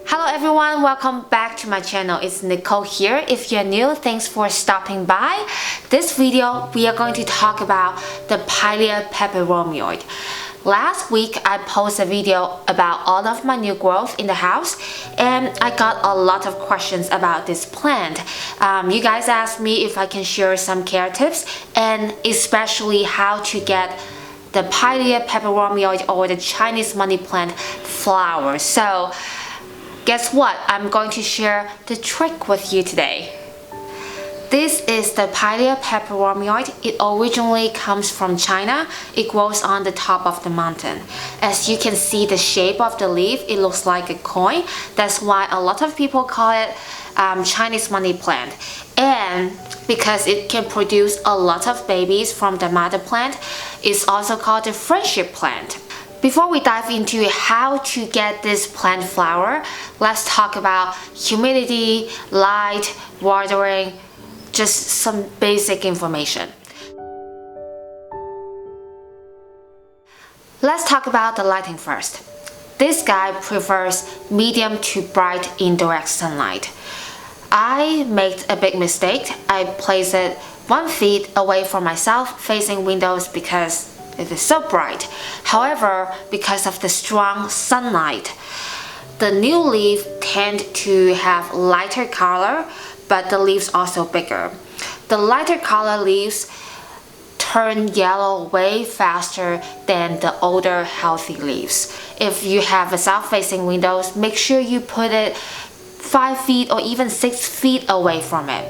Hello everyone, welcome back to my channel. It's Nicole here. If you're new, thanks for stopping by. This video, we are going to talk about the Pilea Peperomioides. Last week, I posted a video about all of my new growth in the house, and I got a lot of questions about this plant. You guys asked me if I can share some care tips, and especially how to get the Pilea Peperomioides, or the Chinese money plant flower. So guess what? I'm going to share the trick with you today. This is the Pilea Peperomioides. It originally comes from China. It grows on the top of the mountain. As you can see the shape of the leaf, it looks like a coin. That's why a lot of people call it Chinese money plant. And because it can produce a lot of babies from the mother plant, it's also called the friendship plant. Before we dive into how to get this plant flower, let's talk about humidity, light, watering, just some basic information. Let's talk about the lighting first. This guy prefers medium to bright indirect sunlight. I made a big mistake. I placed it 1 feet away from myself, facing windows, because it is so bright. However, because of the strong sunlight, the new leaf tend to have lighter color, but the leaves also bigger. The lighter color leaves turn yellow way faster than the older healthy leaves. If you have a south-facing windows, make sure you put it 5 feet or even 6 feet away from it.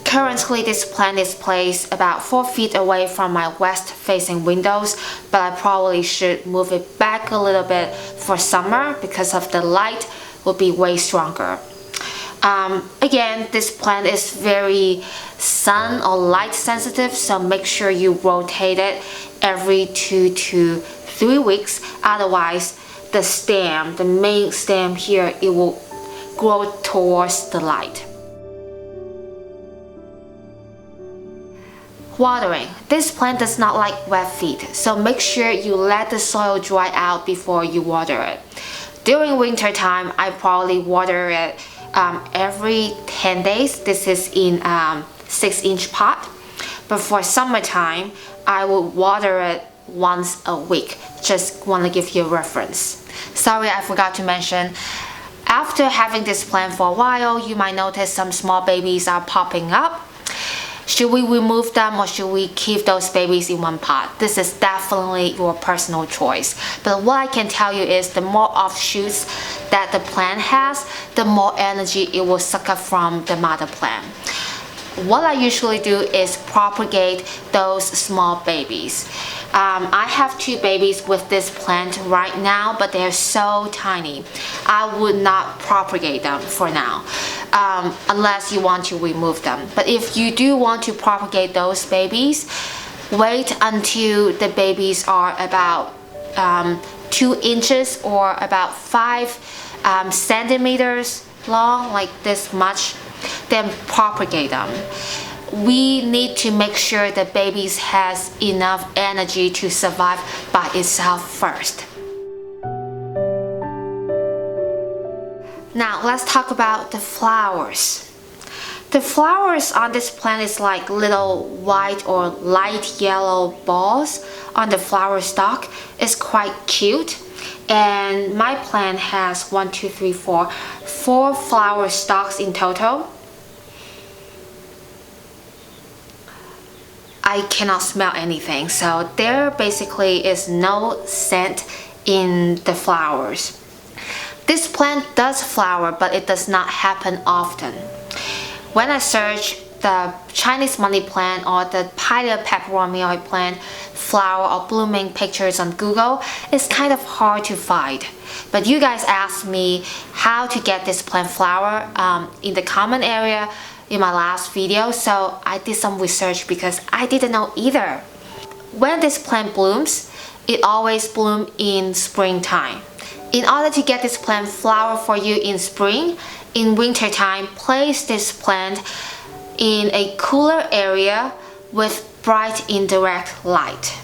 Currently, this plant is placed about 4 feet away from my west-facing windows, but I probably should move it back a little bit for summer because of the light will be way stronger. Again, this plant is very sun or light sensitive, so make sure you rotate it every 2 to 3 weeks. Otherwise, the stem, the main stem here, it will grow towards the light. Watering. This plant does not like wet feet, so make sure you let the soil dry out before you water it. During winter time, I probably water it every 10 days. This is in 6-inch pot. But for summertime, I will water it once a week. Just want to give you a reference. Sorry, I forgot to mention, after having this plant for a while, you might notice some small babies are popping up. Should we remove them or should we keep those babies in one pot? This is definitely your personal choice. But what I can tell you is the more offshoots that the plant has, the more energy it will suck up from the mother plant. What I usually do is propagate those small babies. I have 2 babies with this plant right now, but they're so tiny. I would not propagate them for now, unless you want to remove them. But if you do want to propagate those babies, wait until the babies are about 2 inches or about 5 centimeters long, like this much, then propagate them. We need to make sure the baby has enough energy to survive by itself first. Now let's talk about the flowers. The flowers on this plant is like little white or light yellow balls on the flower stalk. It's quite cute. And my plant has 4 flower stalks in total. I cannot smell anything, so there basically is no scent in the flowers. This plant does flower, but it does not happen often. When I search the Chinese money plant or the Pilea Peperomioides plant flower or blooming pictures on Google, it's kind of hard to find. But you guys asked me how to get this plant flower in the comment area in my last video, so I did some research because I didn't know either. When this plant blooms, it always blooms in springtime. In order to get this plant flower for you in spring, in winter time, place this plant in a cooler area with bright indirect light.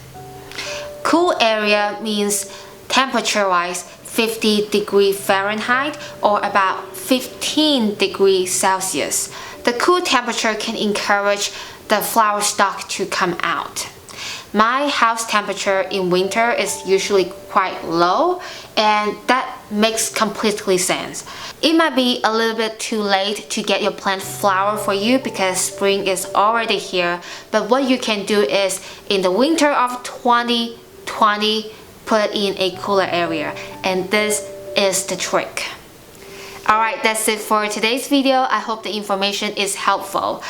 Cool area means temperature-wise 50 degrees Fahrenheit or about 15 degrees Celsius. The cool temperature can encourage the flower stalk to come out. My house temperature in winter is usually quite low, and that makes completely sense. It might be a little bit too late to get your plant flower for you because spring is already here, but what you can do is in the winter of 2020, put it in a cooler area, and this is the trick. Alright, that's it for today's video. I hope the information is helpful.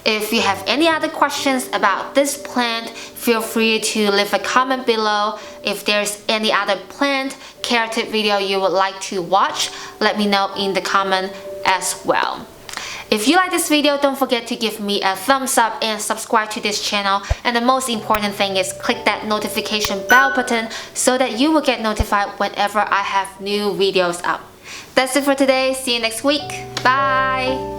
If you have any other questions about this plant, feel free to leave a comment below. If there's any other plant care tip video you would like to watch, let me know in the comment as well. If you like this video, don't forget to give me a thumbs up and subscribe to this channel. And the most important thing is click that notification bell button so that you will get notified whenever I have new videos up. That's it for today. See you next week. Bye!